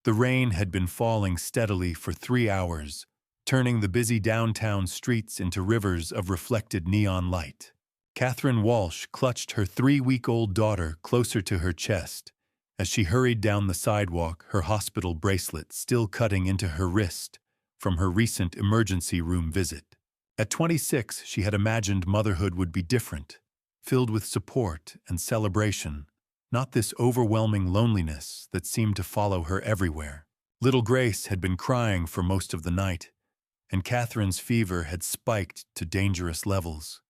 The rain had been falling steadily for 3 hours, turning the busy downtown streets into rivers of reflected neon light. Catherine Walsh clutched her 3-week-old daughter closer to her chest as she hurried down the sidewalk, her hospital bracelet still cutting into her wrist from her recent emergency room visit. At 26, she had imagined motherhood would be different, filled with support and celebration, not this overwhelming loneliness that seemed to follow her everywhere. Little Grace had been crying for most of the night, and Catherine's fever had spiked to dangerous levels.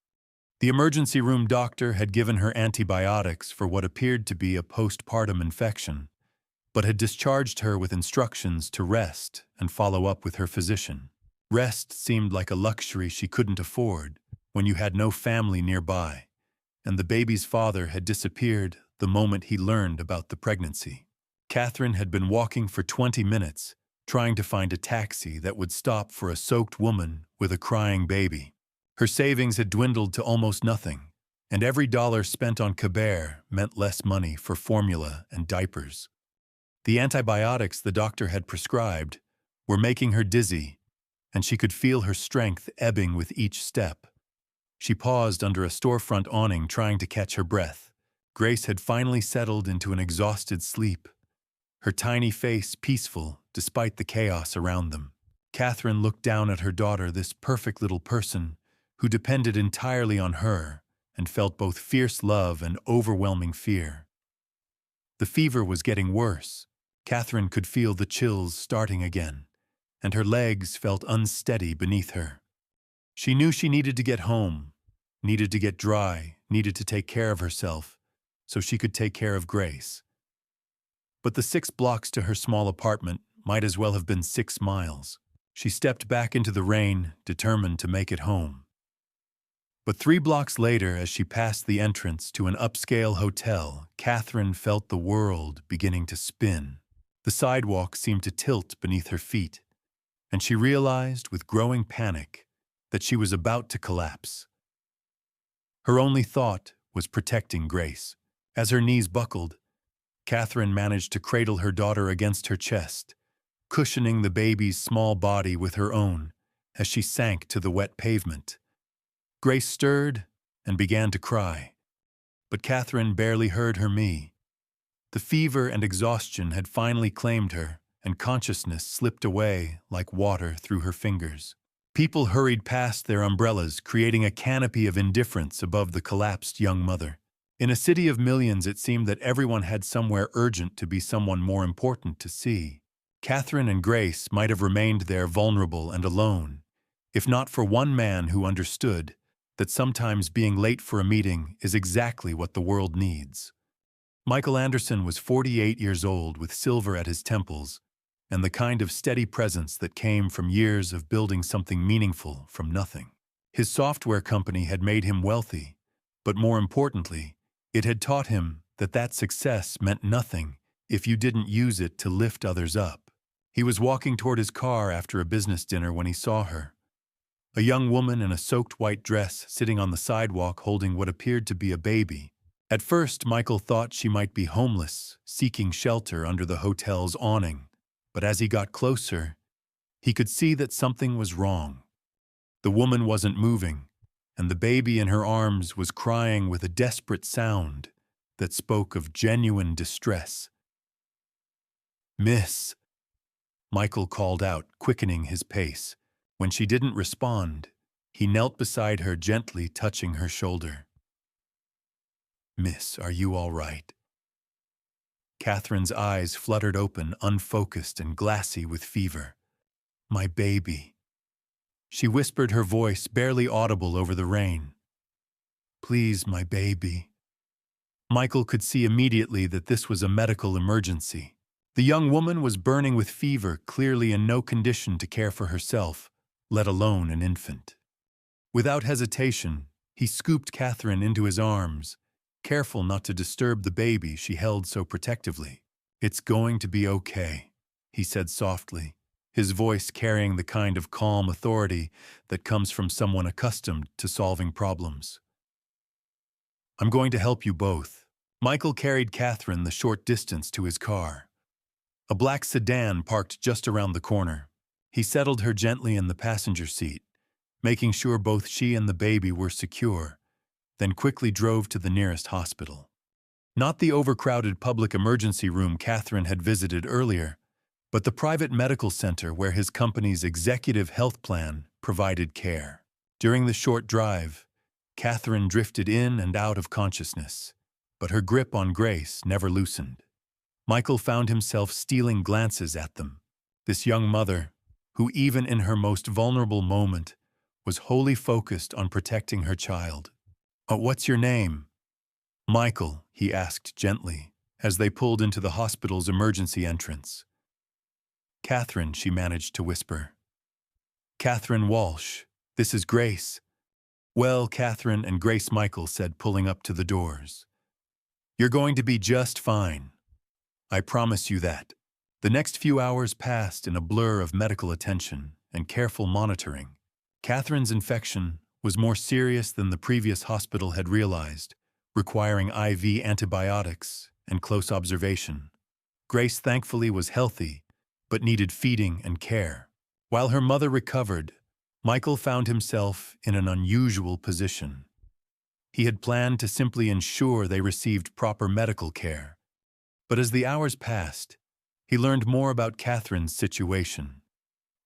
The emergency room doctor had given her antibiotics for what appeared to be a postpartum infection, but had discharged her with instructions to rest and follow up with her physician. Rest seemed like a luxury she couldn't afford when you had no family nearby, and the baby's father had disappeared the moment he learned about the pregnancy. Catherine had been walking for 20 minutes, trying to find a taxi that would stop for a soaked woman with a crying baby. Her savings had dwindled to almost nothing, and every dollar spent on Caber meant less money for formula and diapers. The antibiotics the doctor had prescribed were making her dizzy, and she could feel her strength ebbing with each step. She paused under a storefront awning trying to catch her breath. Grace had finally settled into an exhausted sleep, her tiny face peaceful despite the chaos around them. Catherine looked down at her daughter, this perfect little person who depended entirely on her, and felt both fierce love and overwhelming fear. The fever was getting worse. Catherine could feel the chills starting again, and her legs felt unsteady beneath her. She knew she needed to get home, needed to get dry, needed to take care of herself, so she could take care of Grace. But the 6 blocks to her small apartment might as well have been 6 miles. She stepped back into the rain, determined to make it home. But 3 blocks later, as she passed the entrance to an upscale hotel, Catherine felt the world beginning to spin. The sidewalk seemed to tilt beneath her feet, and she realized with growing panic that she was about to collapse. Her only thought was protecting Grace. As her knees buckled, Catherine managed to cradle her daughter against her chest, cushioning the baby's small body with her own as she sank to the wet pavement. Grace stirred and began to cry, but Catherine barely heard her me. The fever and exhaustion had finally claimed her, and consciousness slipped away like water through her fingers. People hurried past their umbrellas, creating a canopy of indifference above the collapsed young mother. In a city of millions, it seemed that everyone had somewhere urgent to be someone more important to see. Catherine and Grace might have remained there vulnerable and alone, if not for one man who understood that sometimes being late for a meeting is exactly what the world needs. Michael Anderson was 48 years old with silver at his temples and the kind of steady presence that came from years of building something meaningful from nothing. His software company had made him wealthy, but more importantly, it had taught him that success meant nothing if you didn't use it to lift others up. He was walking toward his car after a business dinner when he saw her. A young woman in a soaked white dress sitting on the sidewalk holding what appeared to be a baby. At first, Michael thought she might be homeless, seeking shelter under the hotel's awning. But as he got closer, he could see that something was wrong. The woman wasn't moving, and the baby in her arms was crying with a desperate sound that spoke of genuine distress. "Miss," Michael called out, quickening his pace. When she didn't respond, he knelt beside her, gently touching her shoulder. "Miss, are you all right?" Catherine's eyes fluttered open, unfocused and glassy with fever. "My baby," she whispered, her voice barely audible over the rain. "Please, my baby." Michael could see immediately that this was a medical emergency. The young woman was burning with fever, clearly in no condition to care for herself, let alone an infant. Without hesitation, he scooped Catherine into his arms, careful not to disturb the baby she held so protectively. "It's going to be okay," he said softly, his voice carrying the kind of calm authority that comes from someone accustomed to solving problems. "I'm going to help you both." Michael carried Catherine the short distance to his car. A black sedan parked just around the corner. He settled her gently in the passenger seat, making sure both she and the baby were secure, then quickly drove to the nearest hospital. Not the overcrowded public emergency room Catherine had visited earlier, but the private medical center where his company's executive health plan provided care. During the short drive, Catherine drifted in and out of consciousness, but her grip on Grace never loosened. Michael found himself stealing glances at them. This young mother, who even in her most vulnerable moment was wholly focused on protecting her child. What's your name?" "Michael," he asked gently, as they pulled into the hospital's emergency entrance. "Catherine," she managed to whisper. "Catherine Walsh. This is Grace." "Well, Catherine and Grace," Michael said, pulling up to the doors. "You're going to be just fine. I promise you that." The next few hours passed in a blur of medical attention and careful monitoring. Catherine's infection was more serious than the previous hospital had realized, requiring IV antibiotics and close observation. Grace thankfully was healthy, but needed feeding and care. While her mother recovered, Michael found himself in an unusual position. He had planned to simply ensure they received proper medical care. But as the hours passed, he learned more about Catherine's situation.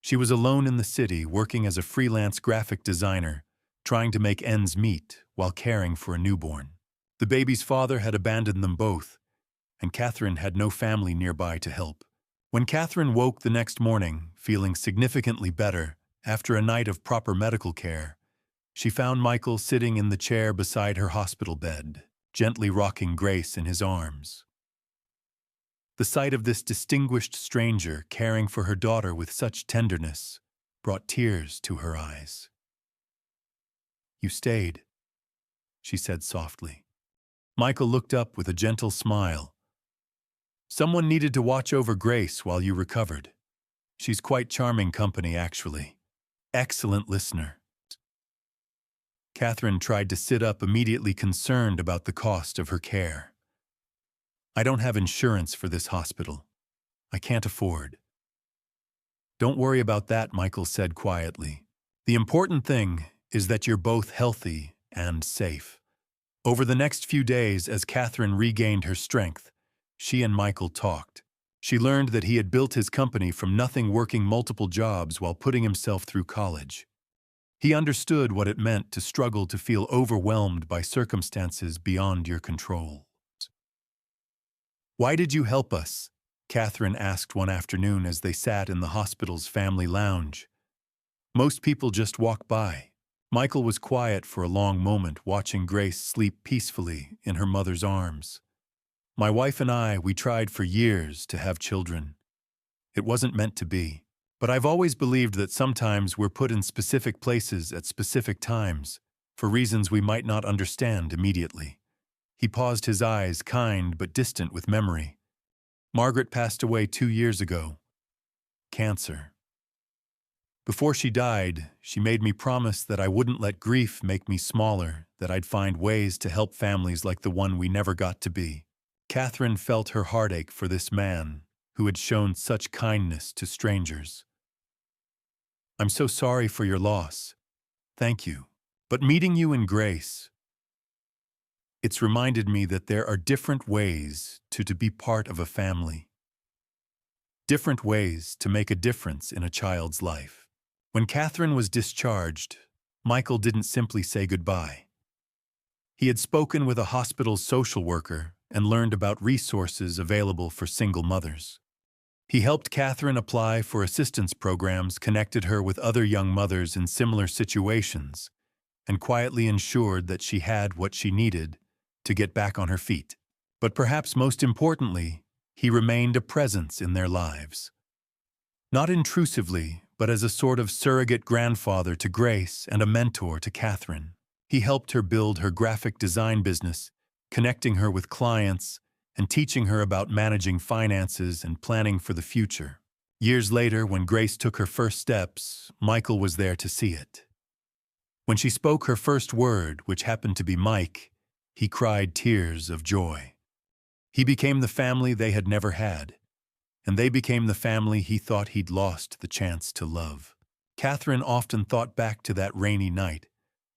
She was alone in the city, working as a freelance graphic designer, trying to make ends meet while caring for a newborn. The baby's father had abandoned them both, and Catherine had no family nearby to help. When Catherine woke the next morning, feeling significantly better after a night of proper medical care, she found Michael sitting in the chair beside her hospital bed, gently rocking Grace in his arms. The sight of this distinguished stranger caring for her daughter with such tenderness brought tears to her eyes. "You stayed," she said softly. Michael looked up with a gentle smile. "Someone needed to watch over Grace while you recovered. She's quite charming company, actually. Excellent listener." Catherine tried to sit up, immediately concerned about the cost of her care. "I don't have insurance for this hospital. I can't afford." "Don't worry about that," Michael said quietly. "The important thing is that you're both healthy and safe." Over the next few days, as Catherine regained her strength, she and Michael talked. She learned that he had built his company from nothing, working multiple jobs while putting himself through college. He understood what it meant to struggle, to feel overwhelmed by circumstances beyond your control. "Why did you help us?" Catherine asked one afternoon as they sat in the hospital's family lounge. "Most people just walk by." Michael was quiet for a long moment, watching Grace sleep peacefully in her mother's arms. "My wife and I, we tried for years to have children. It wasn't meant to be. But I've always believed that sometimes we're put in specific places at specific times, for reasons we might not understand immediately." He paused, his eyes kind but distant with memory. "Margaret passed away 2 years ago. Cancer. Before she died, she made me promise that I wouldn't let grief make me smaller, that I'd find ways to help families like the one we never got to be." Catherine felt her heartache for this man who had shown such kindness to strangers. "I'm so sorry for your loss. Thank you. But meeting you in Grace, it's reminded me that there are different ways to be part of a family. Different ways to make a difference in a child's life." When Catherine was discharged, Michael didn't simply say goodbye. He had spoken with a hospital social worker and learned about resources available for single mothers. He helped Catherine apply for assistance programs, connected her with other young mothers in similar situations, and quietly ensured that she had what she needed to get back on her feet. But perhaps most importantly, he remained a presence in their lives. Not intrusively, but as a sort of surrogate grandfather to Grace and a mentor to Catherine. He helped her build her graphic design business, connecting her with clients and teaching her about managing finances and planning for the future. Years later, when Grace took her first steps, Michael was there to see it. When she spoke her first word, which happened to be Mike, he cried tears of joy. He became the family they had never had. and they became the family he thought he'd lost the chance to love. Catherine often thought back to that rainy night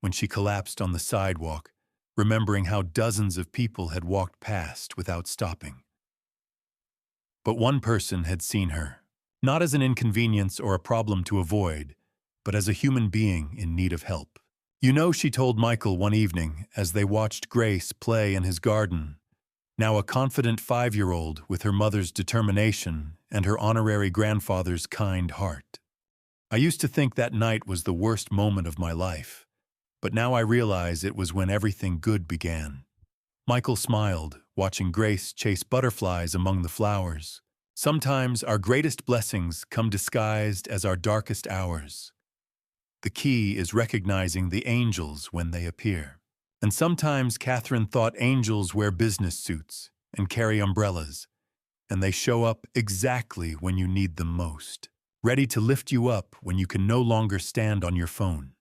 when she collapsed on the sidewalk, remembering how dozens of people had walked past without stopping. But one person had seen her, not as an inconvenience or a problem to avoid, but as a human being in need of help. "You know," she told Michael one evening as they watched Grace play in his garden, now a confident 5-year-old with her mother's determination and her honorary grandfather's kind heart. "I used to think that night was the worst moment of my life, but now I realize it was when everything good began." Michael smiled, watching Grace chase butterflies among the flowers. "Sometimes our greatest blessings come disguised as our darkest hours. The key is recognizing the angels when they appear." And sometimes Catherine thought angels wear business suits and carry umbrellas, and they show up exactly when you need them most, ready to lift you up when you can no longer stand on your phone.